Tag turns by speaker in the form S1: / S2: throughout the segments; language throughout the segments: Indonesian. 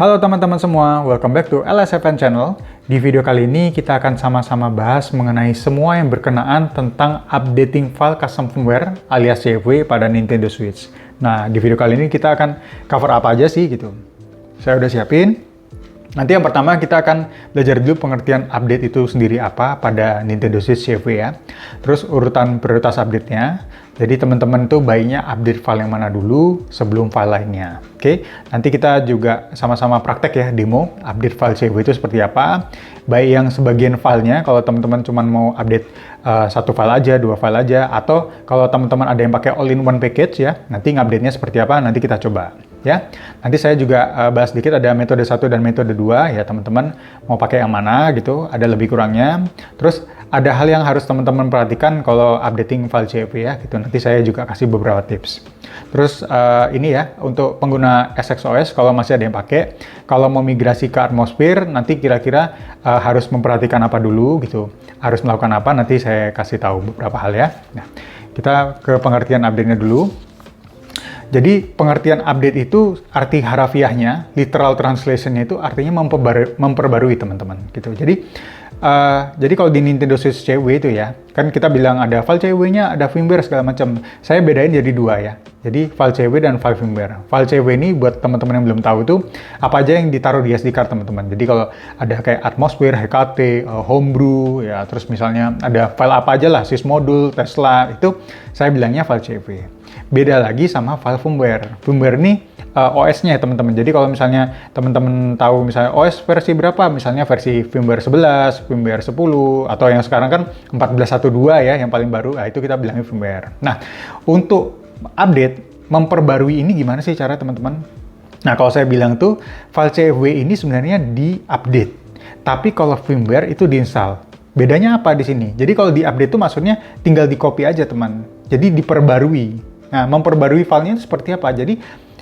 S1: Halo teman-teman semua, welcome back to LS7 Channel. Di video kali ini kita akan sama-sama bahas mengenai semua yang berkenaan tentang updating file custom firmware alias CFW pada Nintendo Switch. Nah, di video kali ini kita akan cover apa aja sih gitu. Saya udah siapin. Nanti yang pertama kita akan belajar dulu pengertian update itu sendiri apa pada Nintendo Switch CFW ya. Terus urutan prioritas update-nya. Jadi teman-teman tuh baiknya update file yang mana dulu sebelum file lainnya. Oke, nanti kita juga sama-sama praktek ya demo update file CFW itu seperti apa. Baik yang sebagian filenya kalau teman-teman cuma mau update satu file aja, dua file aja, atau kalau teman-teman ada yang pakai all-in-one package ya, nanti ngupdate-nya seperti apa nanti kita coba. Ya, nanti saya juga bahas sedikit ada metode 1 dan metode 2 ya teman-teman mau pakai yang mana gitu, ada lebih kurangnya. Terus ada hal yang harus teman-teman perhatikan kalau updating file CFW ya gitu. Nanti saya juga kasih beberapa tips. Terus ini ya untuk pengguna SXOS kalau masih ada yang pakai, kalau mau migrasi ke Atmosphere nanti kira-kira harus memperhatikan apa dulu gitu. Harus melakukan apa nanti saya kasih tahu beberapa hal ya. Nah, kita ke pengertian update-nya dulu. Jadi pengertian update itu arti harafiahnya, literal translation-nya itu artinya memperbarui teman-teman gitu. Jadi kalau di Nintendo Switch CFW itu ya, kan kita bilang ada file CFW-nya, ada firmware segala macam. Saya bedain jadi dua ya. Jadi file CFW dan file firmware. File CFW ini buat teman-teman yang belum tahu itu apa aja yang ditaruh di SD card teman-teman. Jadi kalau ada kayak Atmosphere, HKT, Homebrew ya, terus misalnya ada file apa aja lah, sysmodule, Tesla, itu saya bilangnya file CFW. Beda lagi sama file firmware. Firmware ini OS-nya ya teman-teman. Jadi kalau misalnya teman-teman tahu misalnya OS versi berapa, misalnya versi firmware 11, firmware 10, atau yang sekarang kan 14.1.2 ya, yang paling baru, nah itu kita bilangnya firmware. Nah, untuk update, memperbarui ini gimana sih cara teman-teman? Nah, kalau saya bilang tuh, file CFW ini sebenarnya di-update. Tapi kalau firmware itu di-install. Bedanya apa di sini? Jadi kalau di-update itu maksudnya tinggal di-copy aja teman. Jadi diperbarui. Nah, memperbarui filenya itu seperti apa? Jadi,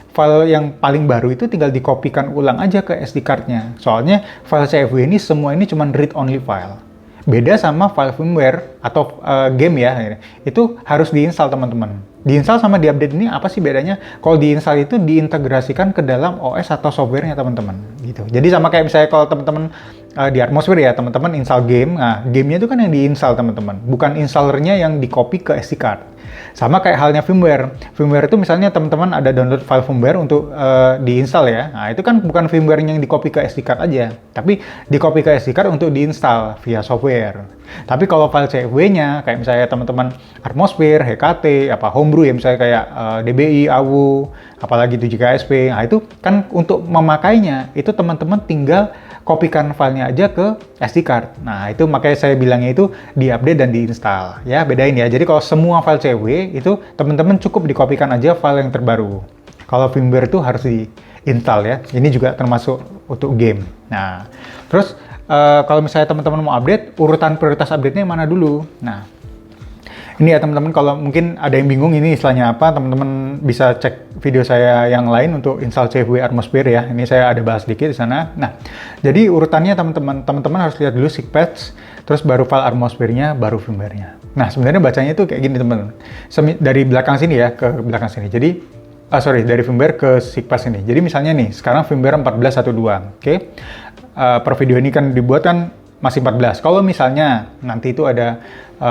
S1: file yang paling baru itu tinggal dikopikan ulang aja ke SD card-nya. Soalnya, file CFW ini semua ini cuma read-only file. Beda sama file firmware atau game ya, itu harus diinstal teman-teman. Diinstal sama diupdate ini apa sih bedanya? Kalau diinstal itu diintegrasikan ke dalam OS atau software-nya teman-teman. Gitu. Jadi sama kayak misalnya kalau teman-teman di Atmosphere ya, teman-teman install game, nah gamenya itu kan yang diinstal teman-teman. Bukan installernya yang di-copy ke SD card. Sama kayak halnya firmware. Firmware itu misalnya teman-teman ada download file firmware untuk diinstal ya. Nah, itu kan bukan firmware yang di-copy ke SD card aja, tapi di-copy ke SD card untuk diinstal via software. Tapi kalau file CFW-nya kayak misalnya teman-teman Atmosphere, HKT, apa Homebrew ya misalnya kayak DBI, AWU, apalagi 7KSP. Nah, itu kan untuk memakainya itu teman-teman tinggal kopikan filenya aja ke SD card. Nah, itu makanya saya bilangnya itu di-update dan diinstal. Ya, bedain ya. Jadi kalau semua file CFW itu teman-teman cukup dikopikan aja file yang terbaru. Kalau firmware itu harus diinstal ya. Ini juga termasuk untuk game. Nah, terus kalau misalnya teman-teman mau update, urutan prioritas update-nya mana dulu? Nah, ini ya teman-teman, kalau mungkin ada yang bingung ini istilahnya apa, teman-teman bisa cek video saya yang lain untuk install CFW Atmosphere ya. Ini saya ada bahas sedikit di sana. Nah, jadi urutannya teman-teman harus lihat dulu SIG patch, terus baru file Atmosphere-nya, baru firmware-nya. Nah, sebenarnya bacanya itu kayak gini teman-teman. Dari belakang sini ya, ke belakang sini. Jadi, dari firmware ke SIG patch ini. Jadi misalnya nih, sekarang firmware 14.1.2, oke? Per video ini kan dibuat kan masih 14. Kalau misalnya nanti itu ada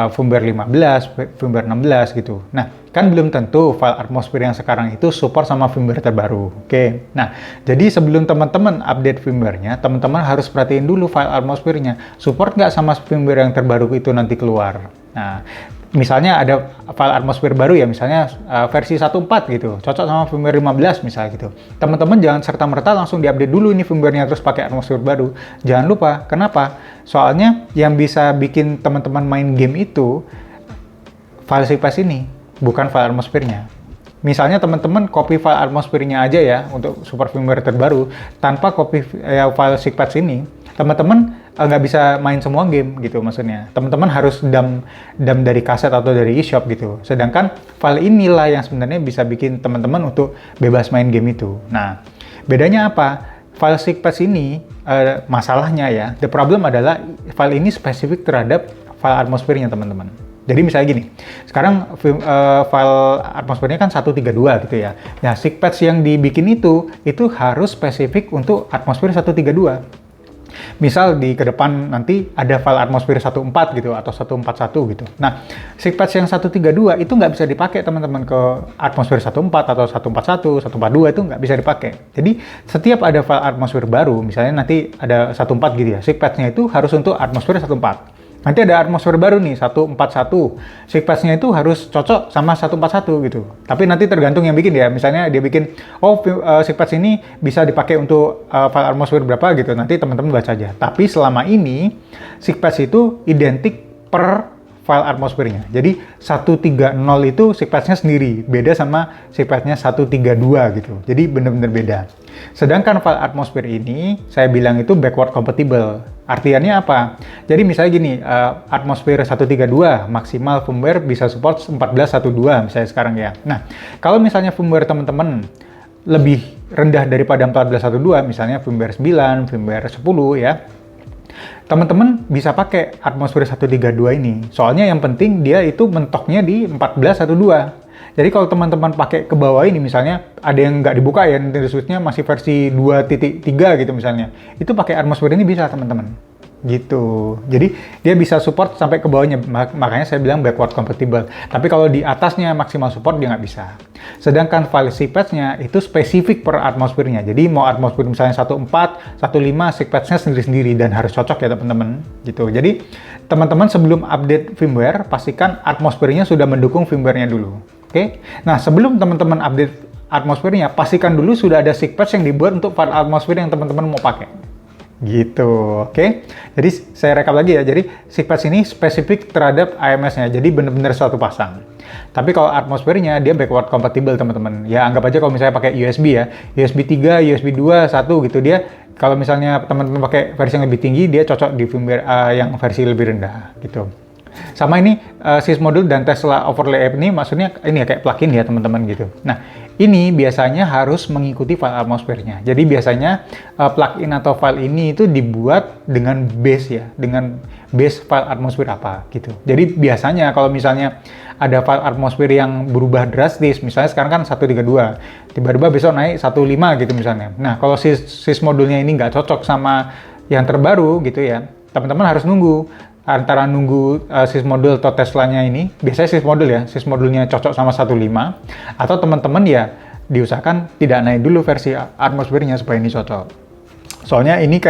S1: firmware 15, firmware 16 gitu. Nah, kan belum tentu file Atmosphere yang sekarang itu support sama firmware terbaru. Oke. Nah, jadi sebelum teman-teman update firmware-nya, teman-teman harus perhatiin dulu file Atmosphere-nya. Support nggak sama firmware yang terbaru itu nanti keluar. Nah, misalnya ada file Atmosphere baru ya, misalnya versi 1.4 gitu, cocok sama firmware 15 misalnya gitu. Teman-teman jangan serta-merta langsung diupdate dulu ini firmware-nya terus pakai Atmosphere baru. Jangan lupa, kenapa? Soalnya yang bisa bikin teman-teman main game itu file SIG patch ini, bukan file Atmosphere-nya. Misalnya teman-teman copy file Atmosphere-nya aja ya untuk super firmware terbaru, tanpa copy file SIG patch ini, teman-teman nggak bisa main semua game gitu maksudnya. Teman-teman harus dump dari kaset atau dari eShop gitu. Sedangkan file inilah yang sebenarnya bisa bikin teman-teman untuk bebas main game itu. Nah, bedanya apa? File SIG patch ini, masalahnya ya, the problem adalah file ini spesifik terhadap file Atmosphere-nya teman-teman. Jadi misalnya gini, sekarang file atmosfernya kan 132 gitu ya. Nah, seek patch yang dibikin itu harus spesifik untuk atmosfer 132. Misal di ke depan nanti ada file atmosfer 14 gitu atau 141 gitu. Nah, seek patch yang 132 itu nggak bisa dipakai teman-teman ke atmosfer 14 atau 141, 142 itu nggak bisa dipakai. Jadi setiap ada file atmosfer baru, misalnya nanti ada 14 gitu ya, seek patch-nya itu harus untuk atmosfer 14. Nanti ada atmosfer baru nih, 141. Seek patch-nya itu harus cocok sama 141 gitu. Tapi nanti tergantung yang bikin ya. Misalnya dia bikin, seek patch ini bisa dipakai untuk file atmosfer berapa gitu. Nanti teman-teman baca aja. Tapi selama ini, seek patch itu identik per file atmosfernya. Jadi 130 itu seek patch-nya sendiri. Beda sama seek patch-nya 132 gitu. Jadi benar-benar beda. Sedangkan file atmosfer ini, saya bilang itu backward compatible. Artiannya apa? Jadi misalnya gini, atmosfer 132 maksimal firmware bisa support 14.12 misalnya sekarang ya. Nah, kalau misalnya firmware teman-teman lebih rendah daripada 14.12, misalnya firmware 9, firmware 10 ya, teman-teman bisa pakai atmosfer 132 ini. Soalnya yang penting dia itu mentoknya di 14.12. Jadi kalau teman-teman pakai ke bawah ini misalnya ada yang nggak dibuka ya, Nintendo Switch-nya masih versi 2.3 gitu misalnya. Itu pakai atmosfer ini bisa teman-teman. Gitu. Jadi dia bisa support sampai ke bawahnya. Makanya saya bilang backward compatible. Tapi kalau di atasnya maksimal support dia nggak bisa. Sedangkan file seek patch-nya itu spesifik per atmosfernya. Jadi mau atmosfer misalnya 14, 15, seek patch-nya sendiri-sendiri dan harus cocok ya teman-teman. Gitu. Jadi teman-teman sebelum update firmware pastikan atmosfernya sudah mendukung firmware-nya dulu. Oke, nah sebelum teman-teman update atmosfernya, pastikan dulu sudah ada seek patch yang dibuat untuk file atmosfer yang teman-teman mau pakai. Gitu, oke. Jadi saya rekap lagi ya, jadi seek patch ini spesifik terhadap AMS-nya, jadi benar-benar satu pasang. Tapi kalau atmosfernya, dia backward compatible teman-teman. Ya anggap aja kalau misalnya pakai USB ya, USB 3, USB 2, 1 gitu, dia kalau misalnya teman-teman pakai versi yang lebih tinggi, dia cocok di firmware yang versi lebih rendah gitu. Sama ini sys module dan Tesla overlay app ini maksudnya ini ya kayak plugin ya teman-teman gitu. Nah ini biasanya harus mengikuti file atmosfernya. Jadi biasanya plugin atau file ini itu dibuat dengan base ya, dengan base file atmosfer apa gitu. Jadi biasanya kalau misalnya ada file atmosfer yang berubah drastis, misalnya sekarang kan 132, tiba-tiba besok naik 15 gitu misalnya. Nah kalau sys modulnya ini nggak cocok sama yang terbaru gitu ya, teman-teman harus nunggu. Antara nunggu sys modul atau Teslanya ini, biasanya sys modul ya, sys modulnya cocok sama 15, atau teman-teman ya diusahakan tidak naik dulu versi atmosfernya supaya ini cocok. Soalnya ini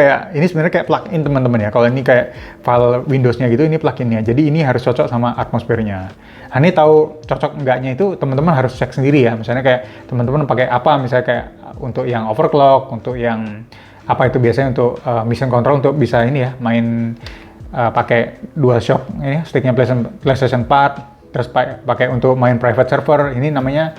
S1: sebenarnya kayak plugin teman-teman ya, kalau ini kayak file Windows-nya gitu, ini pluginnya, jadi ini harus cocok sama atmosfernya. Nah ini tahu cocok enggaknya itu teman-teman harus cek sendiri ya, misalnya kayak teman-teman pakai apa, misalnya kayak untuk yang overclock, untuk yang apa itu biasanya untuk mission control untuk bisa ini ya, main pakai DualShock ini sticknya PlayStation 4, terus pakai untuk main private server, ini namanya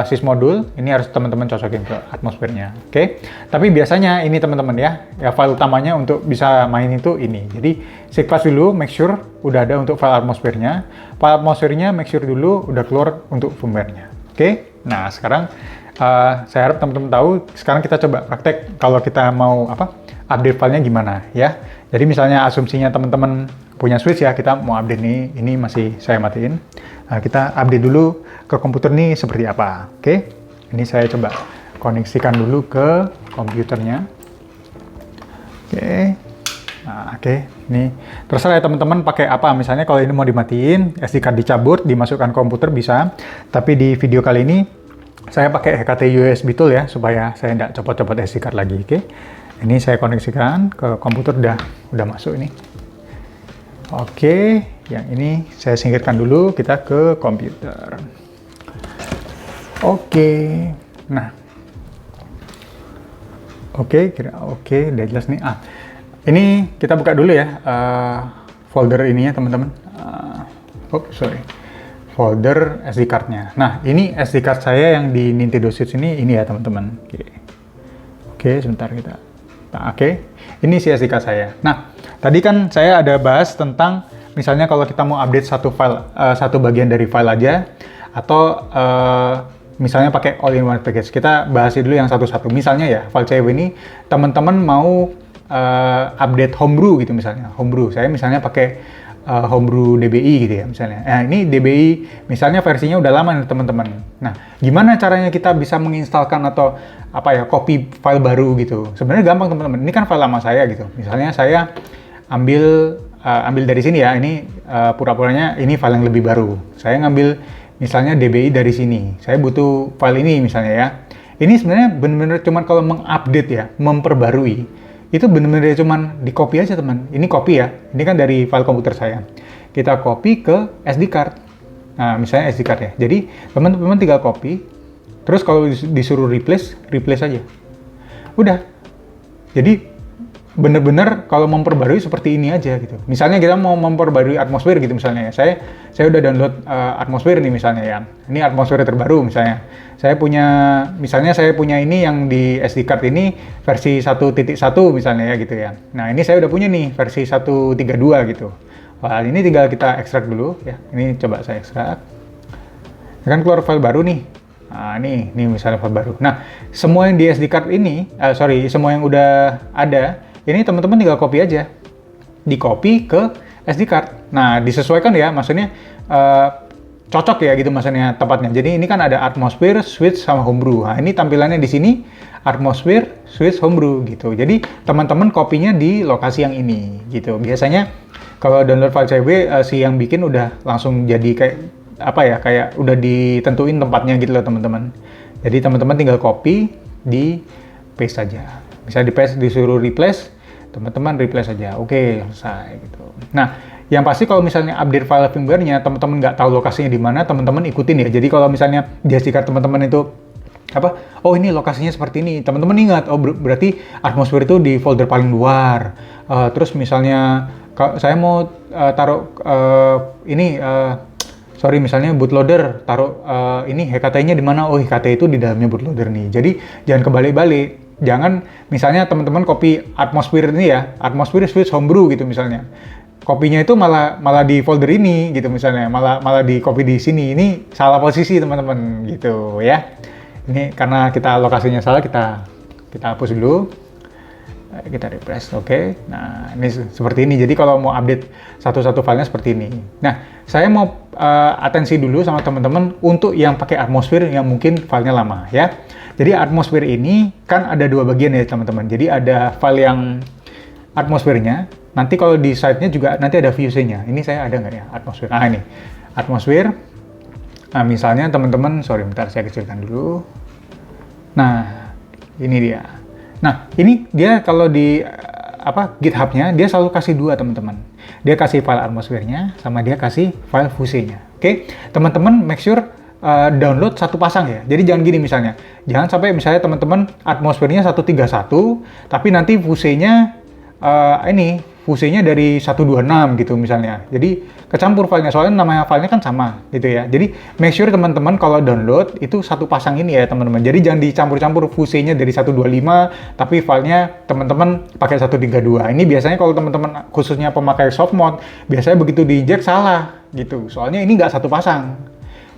S1: sys module, ini harus teman-teman cocokin ke atmosfernya. Oke. Tapi biasanya ini teman-teman ya file utamanya untuk bisa main itu ini. Jadi seek patch dulu, make sure udah ada untuk file atmosfernya. File atmosfernya make sure dulu udah keluar untuk firmware-nya. Oke. Nah, sekarang saya harap teman-teman tahu. Sekarang kita coba praktek kalau kita mau update filenya gimana ya. Jadi misalnya asumsinya teman-teman punya Switch ya, kita mau update nih, ini masih saya matiin. Nah, kita update dulu ke komputer nih seperti apa. Oke, ini saya coba koneksikan dulu ke komputernya. Oke, nah oke, ini terserah ya teman-teman pakai apa. Misalnya kalau ini mau dimatiin, SD card dicabut, dimasukkan komputer bisa. Tapi di video kali ini saya pakai HKT USB tool ya, supaya saya tidak copot-copot SD card lagi. Oke. Ini saya koneksikan ke komputer, udah masuk ini. Oke, yang ini saya singkirkan dulu, kita ke komputer. Oke, nah. Oke, udah jelas nih. Ini kita buka dulu ya folder ininya teman-teman. Folder SD card-nya. Nah, ini SD card saya yang di Nintendo Switch ini ya teman-teman. Oke, sebentar kita. Nah, oke, ini si SD card saya. Nah, tadi kan saya ada bahas tentang misalnya kalau kita mau update satu file, satu bagian dari file aja, atau misalnya pakai all-in-one package. Kita bahas dulu yang satu-satu. Misalnya ya, file CW ini teman-teman mau update homebrew gitu misalnya. Homebrew, saya misalnya pakai Homebrew DBI gitu ya misalnya. Nah, ini DBI misalnya versinya udah lama nih teman-teman. Nah, gimana caranya kita bisa menginstalkan atau copy file baru gitu? Sebenarnya gampang teman-teman. Ini kan file lama saya gitu. Misalnya saya ambil dari sini ya. Ini pura-puranya ini file yang lebih baru. Saya ngambil misalnya DBI dari sini. Saya butuh file ini misalnya ya. Ini sebenarnya benar-benar cuman kalau mengupdate ya, memperbarui, itu benar-benar cuman di copy aja teman. Ini copy ya, ini kan dari file komputer saya. Kita copy ke SD card. Nah, misalnya SD card ya. Jadi teman-teman tinggal copy, terus kalau disuruh replace aja. Udah. Jadi benar-benar kalau memperbarui seperti ini aja gitu. Misalnya kita mau memperbarui Atmosphere gitu misalnya ya. Saya udah download Atmosphere nih misalnya ya. Ini Atmosphere terbaru misalnya. Saya punya ini yang di SD card ini versi 1.1 misalnya ya gitu ya. Nah, ini saya udah punya nih versi 1.32 gitu. Wah, ini tinggal kita ekstrak dulu ya. Ini coba saya ekstrak. Kan keluar file baru nih. Nah, ini misalnya file baru. Nah, semua yang di SD card ini, semua yang udah ada, ini teman-teman tinggal copy aja. Di-copy ke SD card. Nah, disesuaikan ya, maksudnya cocok ya gitu maksudnya tempatnya. Jadi ini kan ada Atmosphere, Switch, sama Homebrew. Nah, ini tampilannya di sini Atmosphere, Switch, Homebrew gitu. Jadi teman-teman kopinya di lokasi yang ini gitu. Biasanya kalau download file CSV si yang bikin udah langsung jadi kayak udah ditentuin tempatnya gitu loh teman-teman. Jadi teman-teman tinggal copy, di paste saja. Bisa di paste, disuruh replace, teman-teman replace saja. Oke, selesai gitu. Nah, yang pasti kalau misalnya update file firmware-nya, teman-teman nggak tahu lokasinya di mana, teman-teman ikutin ya. Jadi kalau misalnya di SD card teman-teman itu oh ini lokasinya seperti ini, teman-teman ingat, oh berarti Atmosphere itu di folder paling luar. Terus misalnya saya mau taruh misalnya bootloader, taruh ini HKT-nya di mana? Oh, HKT itu di dalamnya bootloader nih. Jadi jangan kebalik-balik. Jangan misalnya teman-teman copy Atmosphere ini ya, Atmosphere Switch Homebrew gitu misalnya. Kopinya itu malah di folder ini gitu misalnya, malah di copy di sini. Ini salah posisi teman-teman gitu ya. Ini karena kita lokasinya salah, kita hapus dulu. Kita refresh, oke. Nah, ini seperti ini. Jadi kalau mau update satu-satu filenya seperti ini. Nah, saya mau atensi dulu sama teman-teman untuk yang pakai Atmosphere yang mungkin filenya lama ya. Jadi Atmosphere ini kan ada dua bagian ya teman-teman. Jadi ada file yang Atmosphere-nya. Nanti kalau di site-nya juga nanti ada Fuse-nya. Ini saya ada nggak ya Atmosphere? Nah, ini Atmosphere. Nah, misalnya teman-teman, bentar saya kecilkan dulu. Nah, ini dia. Nah, ini dia kalau di GitHub-nya dia selalu kasih dua teman-teman. Dia kasih file Atmosphere-nya sama dia kasih file Fuse-nya. Oke, teman-teman make sure download satu pasang ya. Jadi jangan gini misalnya. Jangan sampai misalnya teman-teman Atmosphere-nya 131, tapi nanti Fuse-nya Fuse-nya dari 126 gitu misalnya. Jadi kecampur filenya, soalnya nama filenya kan sama gitu ya. Jadi make sure teman-teman kalau download itu satu pasang ini ya teman-teman. Jadi jangan dicampur-campur Fuse-nya dari 125 tapi filenya teman-teman pakai 132. Ini biasanya kalau teman-teman khususnya pemakai soft mode, biasanya begitu diinjek salah gitu. Soalnya ini nggak satu pasang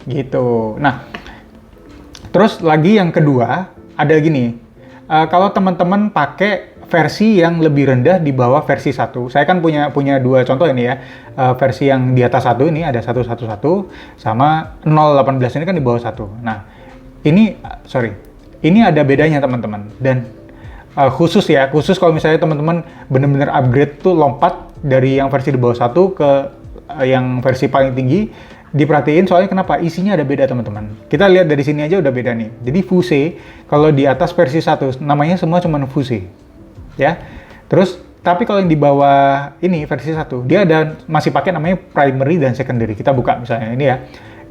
S1: gitu. Nah, terus lagi yang kedua ada gini. Kalau teman-teman pakai versi yang lebih rendah di bawah versi 1. Saya kan punya dua contoh ini ya. Versi yang di atas 1 ini ada 111 sama 018 ini kan di bawah 1. Nah, ini ada bedanya teman-teman. Dan khusus kalau misalnya teman-teman benar-benar upgrade tuh lompat dari yang versi di bawah 1 ke yang versi paling tinggi, diperhatiin soalnya kenapa? Isinya ada beda teman-teman. Kita lihat dari sini aja udah beda nih. Jadi Fuse kalau di atas versi 1 namanya semua cuma Fuse. Ya. Terus tapi kalau yang di bawah ini versi 1 dia masih pakai namanya primary dan secondary. Kita buka misalnya ini ya.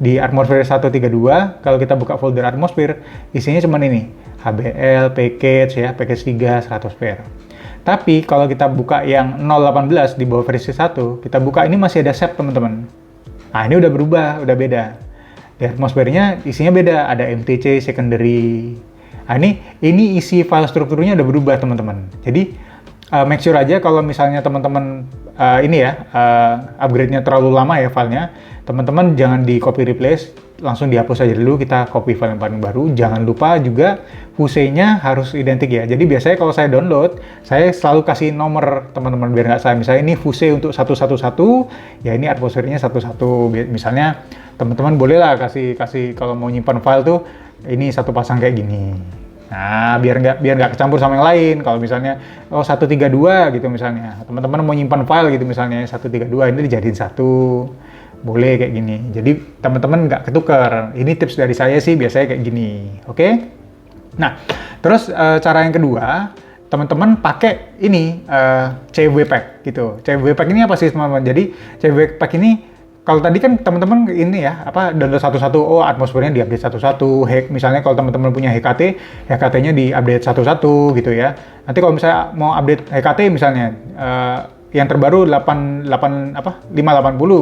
S1: Di Atmosphere 132 kalau kita buka folder Atmosphere isinya cuma ini. HBL, package ya, package 3, Stratosphere. Tapi kalau kita buka yang 018 di bawah versi 1, kita buka ini masih ada SEP teman-teman. Nah, ini udah berubah, udah beda. Di Atmosphere-nya isinya beda, ada MTC, secondary. Nah, ini isi file strukturnya udah berubah teman-teman. Jadi make sure aja kalau misalnya teman-teman ini ya, upgrade-nya terlalu lama ya filenya, teman-teman jangan di copy replace, langsung dihapus aja dulu, kita copy file yang paling baru. Jangan lupa juga fuse-nya harus identik ya. Jadi biasanya kalau saya download, saya selalu kasih nomor teman-teman biar nggak salah. Misalnya ini fuse untuk 111, ya ini atmosfernya 11. Misalnya teman-teman bolehlah kasih kalau mau nyimpan file tuh ini satu pasang kayak gini. Nah, biar nggak kecampur sama yang lain. Kalau misalnya 132 gitu misalnya, teman-teman mau nyimpan file gitu misalnya 132 ini dijadiin satu, boleh kayak gini. Jadi teman-teman nggak ketukar. Ini tips dari saya sih biasanya kayak gini, oke? Nah, terus cara yang kedua, teman-teman pakai ini CW Pack gitu. CW Pack ini apa sih teman-teman? Jadi CW Pack ini kalau tadi kan teman-teman ini ya, download satu-satu, atmosfernya diupdate satu-satu, misalnya kalau teman-teman punya HKT-nya diupdate satu-satu gitu ya. Nanti kalau misalnya mau update HKT misalnya, yang terbaru 580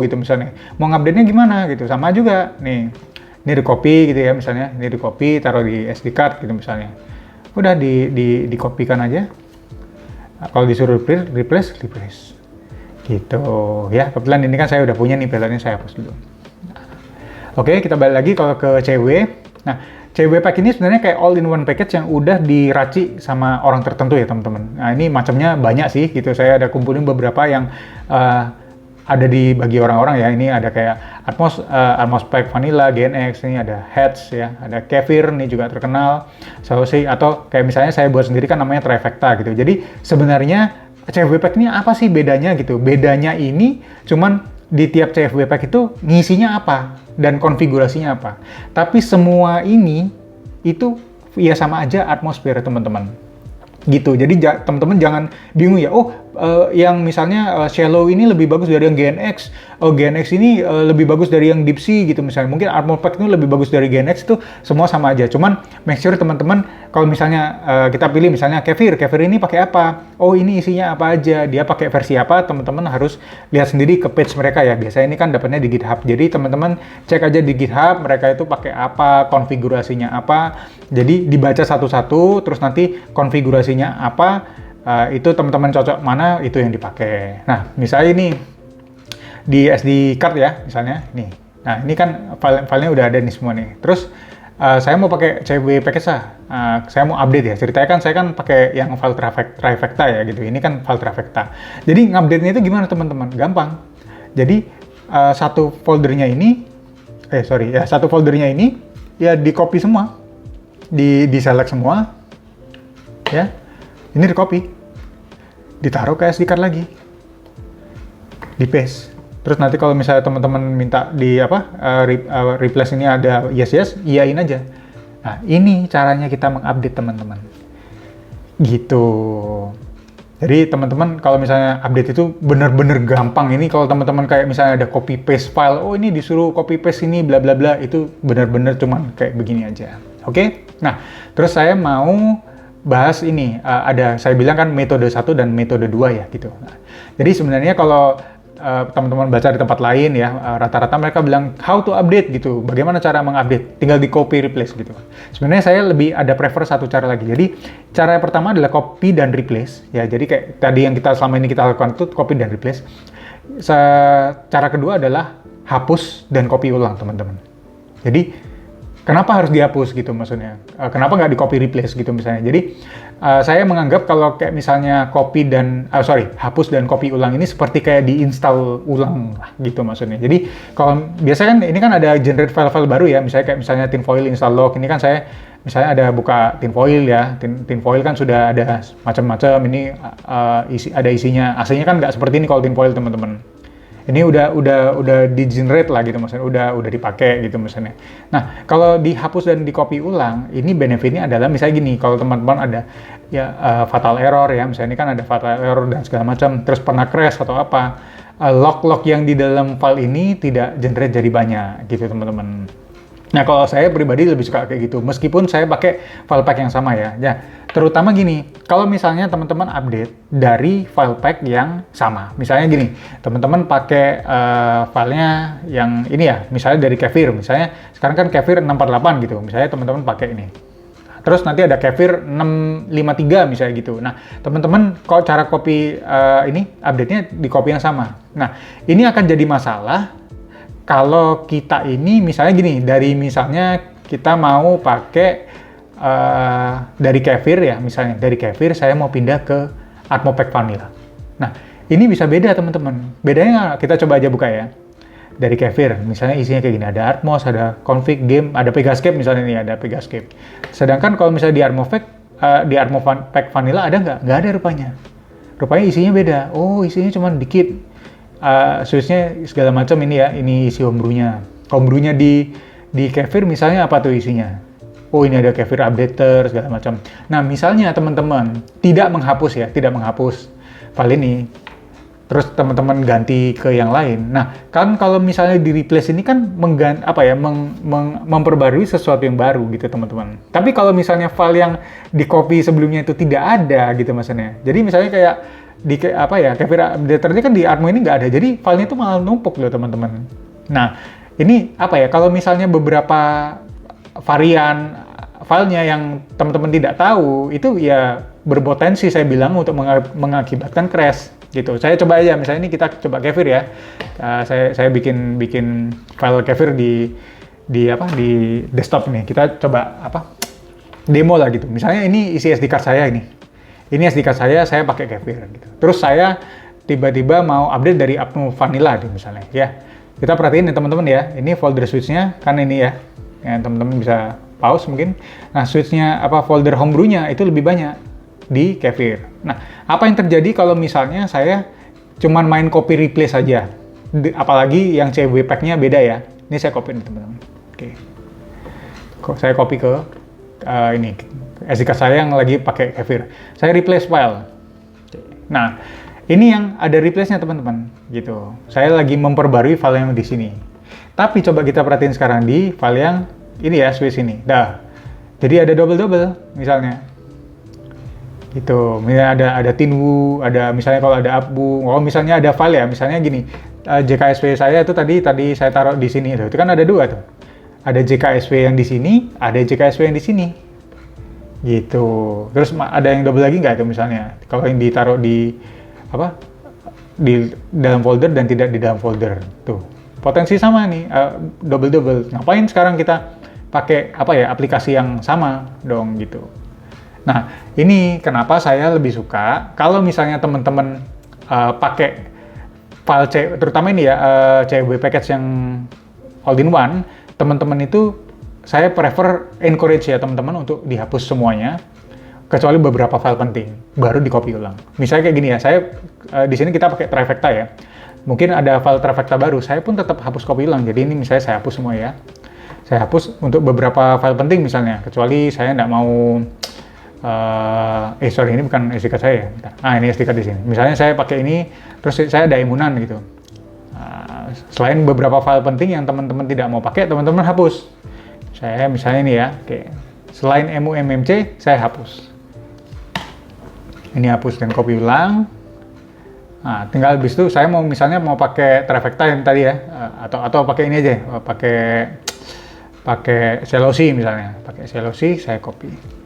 S1: gitu misalnya, mau ngupdate-nya gimana gitu, sama juga, nih, ini di copy gitu ya misalnya, ini di copy, taruh di SD card gitu misalnya. Udah di-copy-kan aja, kalau disuruh replace. Gitu ya, kebetulan ini kan saya udah punya nih filenya, saya hapus dulu. Oke, kita balik lagi kalau ke CW. Nah, CW Pack ini sebenarnya kayak all-in-one package yang udah diracik sama orang tertentu ya teman-teman. Nah, ini macamnya banyak sih gitu, saya ada kumpulin beberapa yang ada di bagi orang-orang ya. Ini ada kayak Atmos Pack Vanilla, GNX, ini ada Heads ya, ada Kefir, ini juga terkenal, Saucy, atau kayak misalnya saya buat sendiri kan namanya Trifecta gitu. Jadi sebenarnya CFW Pack ini apa sih bedanya gitu? Bedanya ini cuman di tiap CFW Pack itu ngisinya apa dan konfigurasinya apa. Tapi semua ini itu ya sama aja atmosfer teman-teman. Gitu. Jadi teman-teman jangan bingung ya. Yang misalnya Shallow ini lebih bagus dari yang GNX. GNX ini lebih bagus dari yang Deep Sea gitu misalnya. Mungkin Atmos Pack itu lebih bagus dari GNX, itu semua sama aja. Cuman make sure teman-teman kalau misalnya kita pilih misalnya Kefir ini pakai apa? Ini isinya apa aja? Dia pakai versi apa? Teman-teman harus lihat sendiri ke page mereka ya. Biasanya ini kan dapatnya di GitHub. Jadi teman-teman cek aja di GitHub mereka itu pakai apa, konfigurasinya apa. Jadi dibaca satu-satu, terus nanti konfigurasinya apa, itu teman-teman cocok mana, itu yang dipakai. Nah, misalnya ini di SD card ya, misalnya nih. Nah, ini kan filenya udah ada nih semua nih. Terus saya mau pakai CW package saya mau update ya. Ceritanya kan saya kan pakai yang file Trifecta ya gitu. Ini kan file Trifecta. Jadi ngupdate-nya itu gimana teman-teman? Gampang. Jadi satu foldernya ini ya di copy semua. Di select semua, ya, ini di copy, ditaruh ke SD card lagi, di paste. Terus nanti kalau misalnya teman-teman minta di replace ini ada yes, iyain aja. Nah, ini caranya kita mengupdate teman-teman. Gitu. Jadi teman-teman kalau misalnya update itu benar-benar gampang. Ini kalau teman-teman kayak misalnya ada copy paste file, ini disuruh copy paste ini bla bla bla, itu benar-benar cuman kayak begini aja. Oke? Nah, terus saya mau bahas ini, saya bilang kan metode 1 dan metode 2 ya gitu. Nah, jadi sebenarnya kalau teman-teman baca di tempat lain ya, rata-rata mereka bilang how to update gitu, bagaimana cara mengupdate, tinggal di copy replace gitu. Sebenarnya saya lebih ada prefer satu cara lagi. Jadi cara yang pertama adalah copy dan replace ya. Jadi kayak tadi yang selama ini kita lakukan itu copy dan replace. Cara kedua adalah hapus dan copy ulang teman-teman. Jadi kenapa harus dihapus gitu maksudnya? Kenapa nggak di copy replace gitu misalnya? Jadi saya menganggap kalau kayak misalnya hapus dan copy ulang ini seperti kayak diinstal ulang lah gitu maksudnya. Jadi kalau biasanya kan ini kan ada generate file-file baru ya, misalnya kayak misalnya tinfoil install log. Ini kan saya misalnya ada buka tinfoil ya. Tinfoil kan sudah ada macam-macam. Ini ada isinya. Aslinya kan nggak seperti ini kalau tinfoil teman-teman. Ini udah di-generate lah gitu maksudnya, udah dipakai gitu misalnya. Nah, kalau dihapus dan di-copy ulang, ini benefitnya adalah misalnya gini, kalau teman-teman ada ya fatal error ya, misalnya ini kan ada fatal error dan segala macam, terus pernah crash atau apa, log-log yang di dalam file ini tidak generate jadi banyak gitu teman-teman. Nah, kalau saya pribadi lebih suka kayak gitu, meskipun saya pakai file pack yang sama ya. Terutama gini, kalau misalnya teman-teman update dari file pack yang sama. Misalnya gini, teman-teman pakai filenya yang ini ya, misalnya dari Kefir. Misalnya sekarang kan Kefir 648 gitu, misalnya teman-teman pakai ini. Terus nanti ada Kefir 653 misalnya gitu. Nah, teman-teman kok cara copy ini update-nya di copy yang sama. Nah, ini akan jadi masalah kalau kita ini misalnya gini, dari misalnya kita mau pakai dari Kefir ya, misalnya dari Kefir saya mau pindah ke Atmopack Vanilla. Nah, ini bisa beda teman-teman. Bedanya kita coba aja buka ya. Dari Kefir, misalnya isinya kayak gini, ada Atmos, ada config, game, ada Pegascape misalnya nih, ada Pegascape. Sedangkan kalau misalnya di Atmopack Vanilla ada nggak? Nggak ada rupanya. Rupanya isinya beda. Oh, isinya cuma dikit. Switch-nya segala macam ini ya, ini isi homebrew-nya. Homebrew-nya di Kefir misalnya apa tuh isinya? Oh, ini ada Kefir updater, segala macam. Nah, misalnya teman-teman tidak menghapus file ini, terus teman-teman ganti ke yang lain. Nah, kan kalau misalnya di replace ini kan memperbarui sesuatu yang baru gitu teman-teman. Tapi kalau misalnya file yang di copy sebelumnya itu tidak ada gitu maksudnya. Jadi misalnya kayak di Kefir updater ini kan di Atmo ini nggak ada. Jadi filenya itu malah numpuk loh teman-teman. Nah, ini kalau misalnya beberapa varian filenya yang teman-teman tidak tahu, itu ya berpotensi saya bilang untuk mengakibatkan crash. Gitu. Saya coba aja, misalnya ini kita coba Kefir ya. Saya bikin file Kefir di desktop nih. Kita coba demo lah gitu. Misalnya ini isi SD card saya ini. Ini SD card saya pakai Kefir gitu. Terus saya tiba-tiba mau update dari Atmo Vanilla nih misalnya ya. Kita perhatiin ya teman-teman ya. Ini folder switch-nya kan ini ya. Teman-teman bisa pause mungkin. Nah, switch-nya folder homebrew-nya itu lebih banyak di Kefir. Nah, apa yang terjadi kalau misalnya saya cuman main copy replace saja? Apalagi yang CW pack-nya beda ya. Ini saya copy nih teman-teman. Oke. Saya copy ke ini SD card saya yang lagi pakai Kefir. Saya replace file. Nah, ini yang ada replace-nya teman-teman. Gitu. Saya lagi memperbarui file yang di sini. Tapi coba kita perhatiin sekarang di file yang ini ya, switch ini. Jadi ada double misalnya. Gitu, misalnya ada Tinwu, ada misalnya kalau ada Abu, misalnya ada file ya, misalnya gini, JKSP saya itu tadi saya taruh di sini, itu kan ada dua tuh, ada JKSP yang di sini, ada JKSP yang di sini, gitu. Terus ada yang double lagi nggak itu misalnya, kalau yang ditaruh di dalam folder dan tidak di dalam folder, tuh potensi sama nih, double. Ngapain sekarang kita pakai aplikasi yang sama dong gitu. Nah, ini kenapa saya lebih suka kalau misalnya teman-teman pakai file terutama ini ya, CW package yang all-in-one, teman-teman itu saya prefer encourage ya teman-teman untuk dihapus semuanya, kecuali beberapa file penting, baru di-copy ulang. Misalnya kayak gini ya, saya di sini kita pakai trifecta ya, mungkin ada file trifecta baru, saya pun tetap hapus copy ulang, jadi ini misalnya saya hapus semua ya. Saya hapus untuk beberapa file penting misalnya, kecuali saya nggak mau sorry, ini bukan SD card saya ya. Ini SD card di sini. Misalnya saya pakai ini, terus saya ada emunan gitu. Selain beberapa file penting yang teman-teman tidak mau pakai, teman-teman hapus. Saya misalnya ini ya, selain MMC, saya hapus. Ini hapus dan copy ulang. Nah, tinggal habis itu saya misalnya mau pakai trifecta yang tadi ya, atau pakai ini aja, pakai Celosi misalnya. Pakai Celosi, saya copy.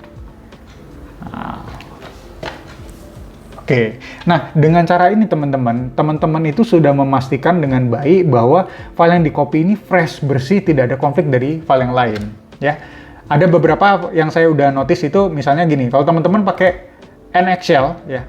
S1: Oke, nah dengan cara ini teman-teman itu sudah memastikan dengan baik bahwa file yang di copy ini fresh, bersih, tidak ada konflik dari file yang lain. Ya, ada beberapa yang saya udah notice itu misalnya gini, kalau teman-teman pakai NXL ya,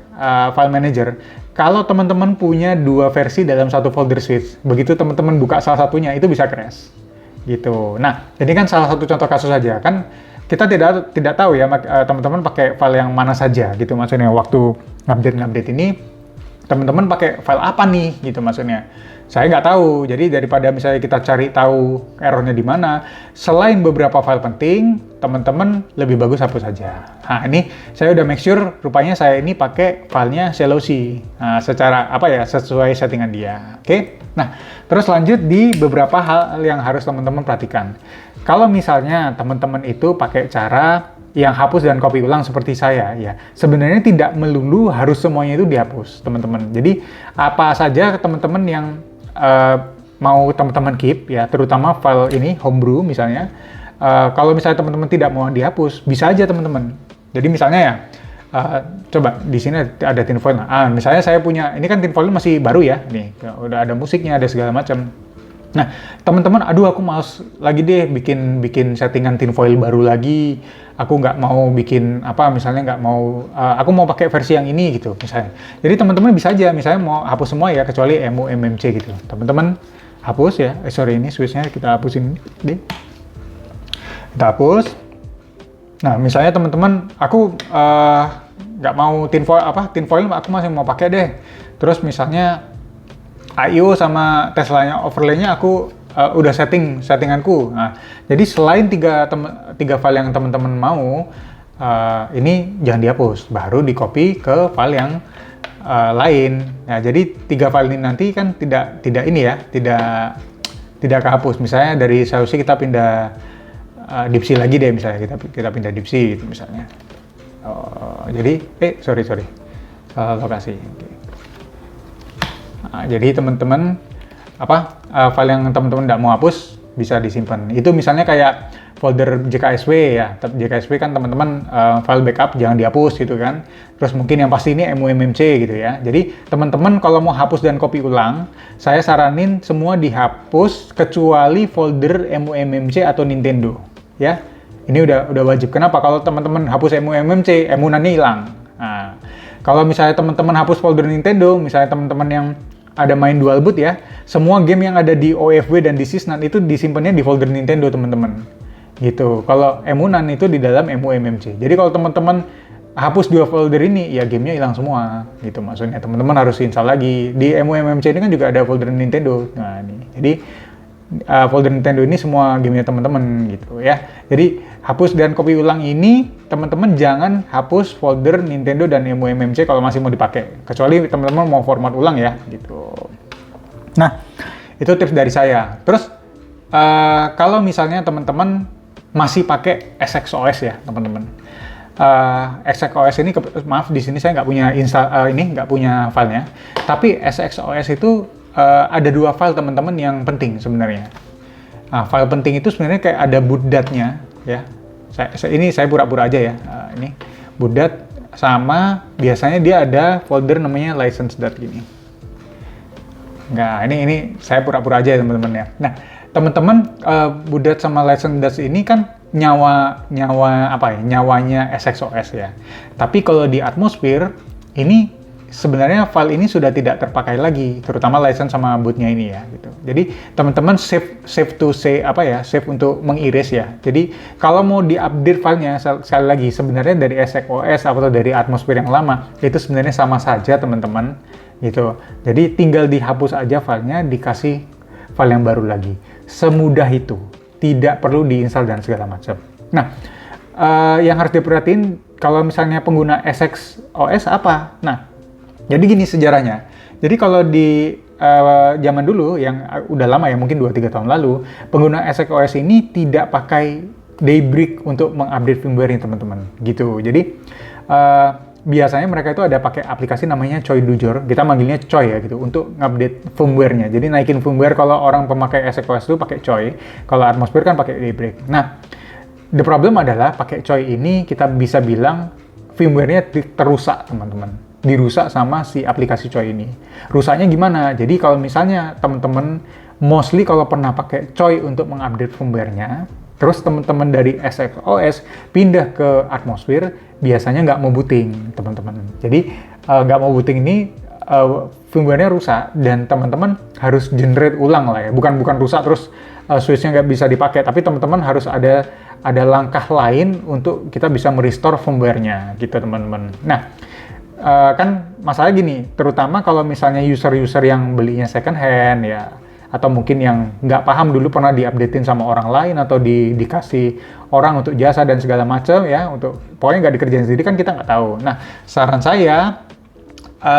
S1: file manager, kalau teman-teman punya dua versi dalam satu folder switch, begitu teman-teman buka salah satunya itu bisa crash. Gitu. Nah, ini kan salah satu contoh kasus saja kan. Kita tidak tahu ya teman-teman pakai file yang mana saja gitu maksudnya waktu ngupdate ini teman-teman pakai file apa nih gitu maksudnya. Saya nggak tahu. Jadi daripada misalnya kita cari tahu errornya di mana, selain beberapa file penting, teman-teman lebih bagus hapus saja. Nah, ini saya udah make sure rupanya saya ini pakai filenya Celosi. Nah, secara sesuai settingan dia. Oke. Nah, terus lanjut di beberapa hal yang harus teman-teman perhatikan. Kalau misalnya teman-teman itu pakai cara yang hapus dan copy ulang seperti saya, ya sebenarnya tidak melulu harus semuanya itu dihapus, teman-teman. Jadi apa saja teman-teman yang mau teman-teman keep, ya terutama file ini homebrew misalnya, Kalau misalnya teman-teman tidak mau dihapus, bisa aja teman-teman. Jadi misalnya ya, coba di sini ada tinfoil. Misalnya saya punya, ini kan tinfoil masih baru ya, nih udah ada musiknya, ada segala macam. Nah, teman-teman, aduh aku males lagi deh bikin settingan tinfoil baru lagi. Aku nggak mau bikin apa, misalnya nggak mau, aku mau pakai versi yang ini gitu, misalnya. Jadi teman-teman bisa aja, misalnya mau hapus semua ya, kecuali MU-MMC gitu. Teman-teman hapus ya, sorry ini switch-nya kita hapusin deh. Kita hapus. Nah, misalnya teman-teman, aku nggak mau tinfoil aku masih mau pakai deh. Terus misalnya IO sama Tesla-nya overlay-nya aku udah settinganku. Nah, jadi selain tiga file yang teman-teman mau, ini jangan dihapus, baru di copy ke file yang lain. Nah, jadi 3 file ini nanti kan tidak ini ya, tidak kehapus. Misalnya dari solusi kita pindah dipsi lagi deh, misalnya kita pindah dipsi gitu misalnya. Jadi sorry lokasi. Okay. Nah, jadi teman-teman file yang teman-teman tidak mau hapus bisa disimpan. Itu misalnya kayak folder JKSW ya. JKSW kan teman-teman file backup jangan dihapus gitu kan. Terus mungkin yang pasti ini MU-MMC gitu ya. Jadi teman-teman kalau mau hapus dan copy ulang, saya saranin semua dihapus kecuali folder MU-MMC atau Nintendo ya. Ini udah wajib. Kenapa? Kalau teman-teman hapus MU-MMC, MU-nannya hilang. Nah, kalau misalnya teman-teman hapus folder Nintendo, misalnya teman-teman yang ada main dual boot ya, semua game yang ada di OFW dan di Sysnan itu disimpannya di folder Nintendo teman-teman. Gitu. Kalau MU-nan itu di dalam MU-MMC. Jadi kalau teman-teman hapus 2 folder ini, ya gamenya hilang semua. Gitu maksudnya. Teman-teman harus install lagi. Di MU-MMC ini kan juga ada folder Nintendo. Nah, ini. Jadi folder Nintendo ini semua gamenya teman-teman gitu ya. Jadi hapus dan copy ulang ini teman-teman jangan hapus folder Nintendo dan MU-MMC kalau masih mau dipakai, kecuali teman-teman mau format ulang ya gitu. Nah, itu tips dari saya. Terus kalau misalnya teman-teman masih pakai SXOS ya teman-teman. SXOS ini maaf di sini saya nggak punya nggak punya filenya, tapi SXOS itu ada 2 file teman-teman yang penting sebenarnya. Nah, file penting itu sebenarnya kayak ada bootdat-nya ya. Saya pura-pura aja ya. Ini bootdat sama biasanya dia ada folder namanya license.dat gini. Nah, ini saya pura-pura aja ya teman-teman ya. Nah, teman-teman bootdat sama license.dat ini kan nyawanya SXOS ya. Tapi kalau di Atmosphere ini sebenarnya file ini sudah tidak terpakai lagi, terutama license sama bootnya ini ya gitu. Jadi teman-teman save untuk mengiris ya. Jadi kalau mau diupdate filenya sekali lagi sebenarnya dari SXOS atau dari Atmosphere yang lama itu sebenarnya sama saja teman-teman gitu. Jadi tinggal dihapus aja filenya, dikasih file yang baru lagi. Semudah itu, tidak perlu diinstal dan segala macam. Nah, yang harus diperhatiin kalau misalnya pengguna SXOS apa? Nah, jadi gini sejarahnya. Jadi kalau di zaman dulu yang udah lama ya, mungkin 2-3 tahun lalu, pengguna SXOS ini tidak pakai Daybreak untuk mengupdate firmware teman-teman. Gitu. Jadi biasanya mereka itu ada pakai aplikasi namanya Choi Dujor. Kita manggilnya Choi ya gitu untuk ngupdate firmware-nya. Jadi naikin firmware kalau orang pemakai SXOS itu pakai Choi. Kalau Atmosphere kan pakai Daybreak. Nah, the problem adalah pakai Choi ini kita bisa bilang firmware-nya terusak teman-teman. Dirusak sama si aplikasi Choi ini. Rusaknya gimana? Jadi kalau misalnya teman-teman mostly kalau pernah pakai Choi untuk mengupdate firmware-nya, terus teman-teman dari SXOS pindah ke Atmosphere, biasanya nggak mau booting, teman-teman. Jadi nggak mau booting ini firmware-nya rusak dan teman-teman harus generate ulang lah ya. Bukan rusak terus switch-nya nggak bisa dipakai, tapi teman-teman harus ada langkah lain untuk kita bisa merestore firmware-nya gitu teman-teman. Nah, kan masalah gini, terutama kalau misalnya user-user yang belinya second hand ya, atau mungkin yang nggak paham dulu pernah diupdatein sama orang lain atau dikasih orang untuk jasa dan segala macam ya, untuk pokoknya nggak dikerjain sendiri kan kita nggak tahu. Nah, saran saya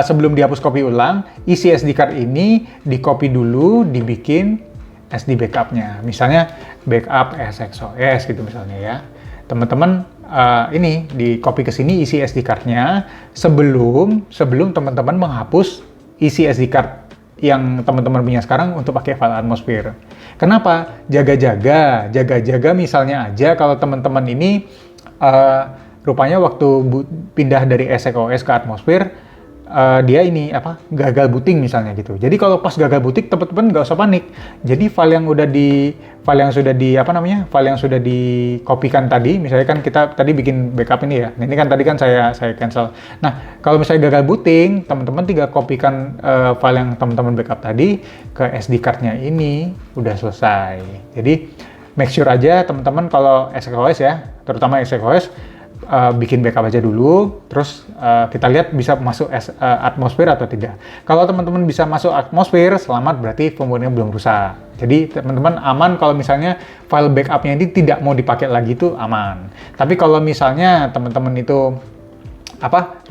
S1: sebelum dihapus copy ulang, isi SD card ini di copy dulu, dibikin SD backup-nya, misalnya backup SXOS gitu misalnya ya. Teman-teman ini di copy ke sini isi SD card-nya sebelum teman-teman menghapus isi SD card yang teman-teman punya sekarang untuk pakai file atmosphere. Kenapa? Jaga-jaga misalnya aja kalau teman-teman ini rupanya waktu pindah dari ESXOS ke atmosphere, dia ini gagal booting misalnya gitu. Jadi kalau pas gagal booting, teman-teman nggak usah panik. Jadi file yang sudah dikopikan tadi, misalnya kan kita tadi bikin backup ini ya. Ini kan tadi kan saya cancel. Nah, kalau misalnya gagal booting, teman-teman tinggal kopikan file yang teman-teman backup tadi ke SD card-nya ini, udah selesai. Jadi make sure aja teman-teman kalau ESXOS ya, terutama ESXOS, bikin backup aja dulu, terus kita lihat bisa masuk atmosphere atau tidak. Kalau teman-teman bisa masuk atmosphere, selamat, berarti firmware-nya belum rusak. Jadi teman-teman aman kalau misalnya file backup-nya ini tidak mau dipakai lagi, itu aman. Tapi kalau misalnya teman-teman itu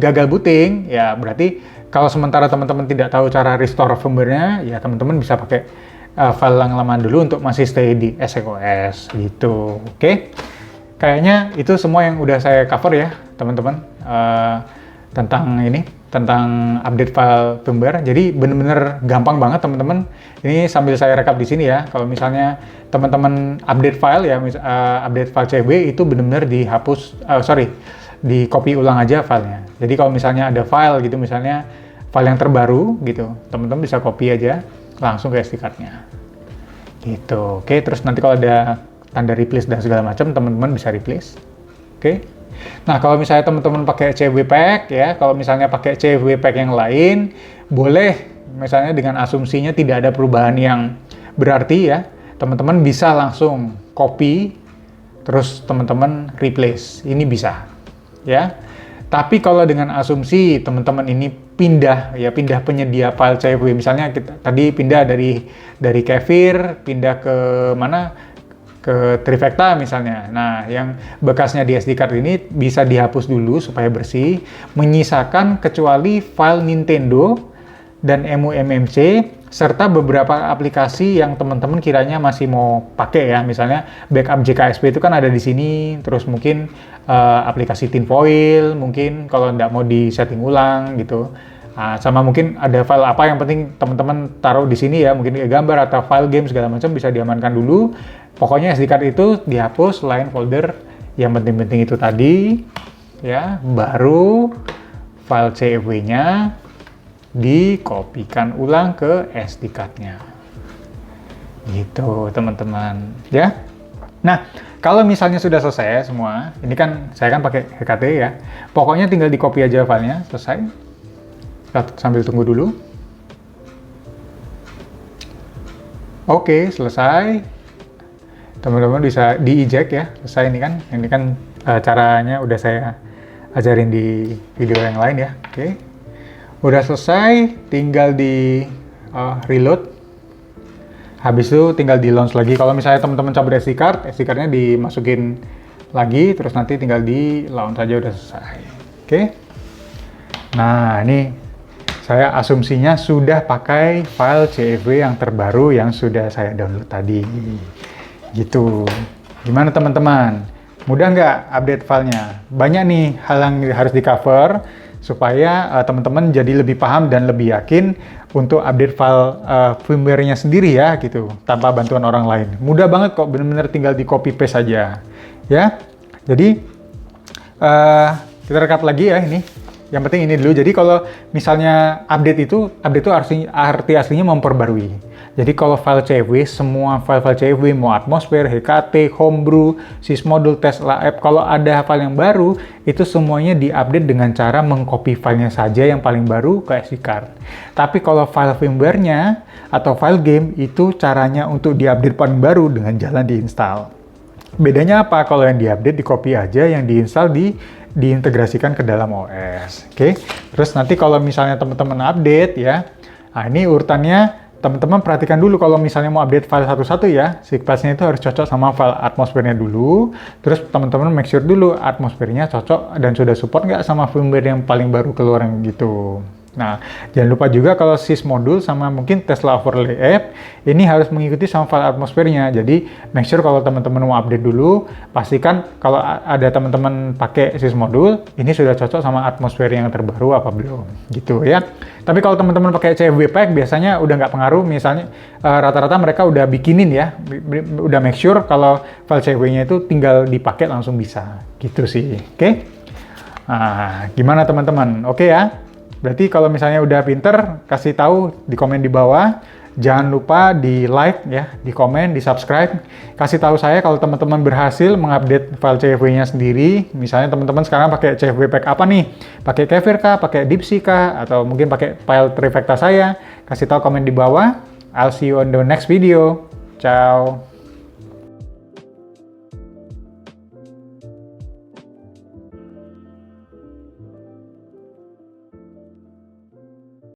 S1: gagal booting, ya berarti kalau sementara teman-teman tidak tahu cara restore firmware-nya, ya teman-teman bisa pakai file yang lama dulu untuk masih stay di ESXOS gitu. Oke? Kayaknya itu semua yang udah saya cover ya, teman-teman, tentang update file firmware. Jadi bener-bener gampang banget, teman-teman. Ini sambil saya rekap di sini ya. Kalau misalnya teman-teman update file ya, update file CFW itu bener-bener di copy ulang aja filenya. Jadi kalau misalnya ada file gitu, misalnya file yang terbaru gitu, teman-teman bisa copy aja langsung ke SD card-nya. Gitu. Oke, terus nanti kalau ada tanda replace dan segala macam, teman-teman bisa replace. Oke. Nah, kalau misalnya teman-teman pakai CFW pack ya, kalau misalnya pakai CFW pack yang lain, boleh misalnya dengan asumsinya tidak ada perubahan yang berarti ya, teman-teman bisa langsung copy terus teman-teman replace. Ini bisa. Ya. Tapi kalau dengan asumsi teman-teman ini pindah penyedia file CFW, misalnya kita tadi pindah dari Kefir, pindah ke mana? Ke Trifecta misalnya. Nah, yang bekasnya di SD card ini bisa dihapus dulu supaya bersih, menyisakan kecuali file Nintendo dan MMC serta beberapa aplikasi yang teman-teman kiranya masih mau pakai ya. Misalnya backup JKSP itu kan ada di sini, terus mungkin aplikasi Tinfoil, mungkin kalau nggak mau di setting ulang gitu. Nah, sama mungkin ada file apa yang penting teman-teman taruh di sini ya, mungkin gambar atau file game segala macam bisa diamankan dulu. Pokoknya SD card itu dihapus selain folder yang penting-penting itu tadi ya, baru file CFW-nya dikopikan ulang ke SD card-nya. Gitu, teman-teman, ya. Nah, kalau misalnya sudah selesai semua, ini kan saya kan pakai HKT ya. Pokoknya tinggal di-copy aja filenya, selesai. Kita sambil tunggu dulu. Oke, selesai. Teman-teman bisa di-eject ya, selesai ini kan caranya udah saya ajarin di video yang lain ya. Oke, udah selesai, tinggal di reload. Habis itu tinggal di launch lagi. Kalau misalnya teman-teman cabut SD card-nya dimasukin lagi, terus nanti tinggal di launch aja, udah selesai. Oke. Nah, ini saya asumsinya sudah pakai file CFW yang terbaru yang sudah saya download tadi. Gitu. Gimana teman-teman? Mudah nggak update filenya? Banyak nih hal yang harus di-cover supaya teman-teman jadi lebih paham dan lebih yakin untuk update file firmware-nya sendiri ya gitu, tanpa bantuan orang lain. Mudah banget kok, bener-bener tinggal di copy paste aja. Ya. Jadi kita rekap lagi ya ini. Yang penting ini dulu. Jadi kalau misalnya update itu arti aslinya memperbarui. Jadi kalau file CFW, semua file-file CFW, mau atmosphere, HKT, homebrew, sysmodule, test lab, kalau ada file yang baru, itu semuanya diupdate dengan cara mengcopy filenya saja yang paling baru ke SD card. Tapi kalau file firmware-nya atau file game, itu caranya untuk diupdate paling baru dengan jalan diinstal. Bedanya apa? Kalau yang diupdate, di-copy aja, yang diinstal diintegrasikan ke dalam OS. Oke. Terus nanti kalau misalnya teman-teman update ya, nah ini urutannya teman-teman perhatikan dulu kalau misalnya mau update file satu-satu ya, sequence-nya itu harus cocok sama file atmosphere-nya dulu, terus teman-teman make sure dulu atmosphere-nya cocok dan sudah support nggak sama firmware yang paling baru keluar gitu. Nah, jangan lupa juga kalau sys modul sama mungkin Tesla Overlay App, ini harus mengikuti sama file atmosfernya. Jadi, make sure kalau teman-teman mau update dulu, pastikan kalau ada teman-teman pakai sys modul, ini sudah cocok sama atmosfer yang terbaru apa belum. Gitu ya. Tapi kalau teman-teman pakai CFW Pack, biasanya udah nggak pengaruh. Misalnya, rata-rata mereka udah bikinin ya, udah make sure kalau file CFW-nya itu tinggal dipakai langsung bisa. Gitu sih, oke? Nah, gimana teman-teman? Oke ya? Berarti kalau misalnya udah pinter, kasih tahu di komen di bawah. Jangan lupa di like ya, di komen, di subscribe. Kasih tahu saya kalau teman-teman berhasil mengupdate file CFW-nya sendiri. Misalnya teman-teman sekarang pakai CFW Pack apa nih? Pakai Kefir kah? Pakai DeepSeek kah? Atau mungkin pakai file Trifecta saya? Kasih tahu komen di bawah. I'll see you on the next video. Ciao.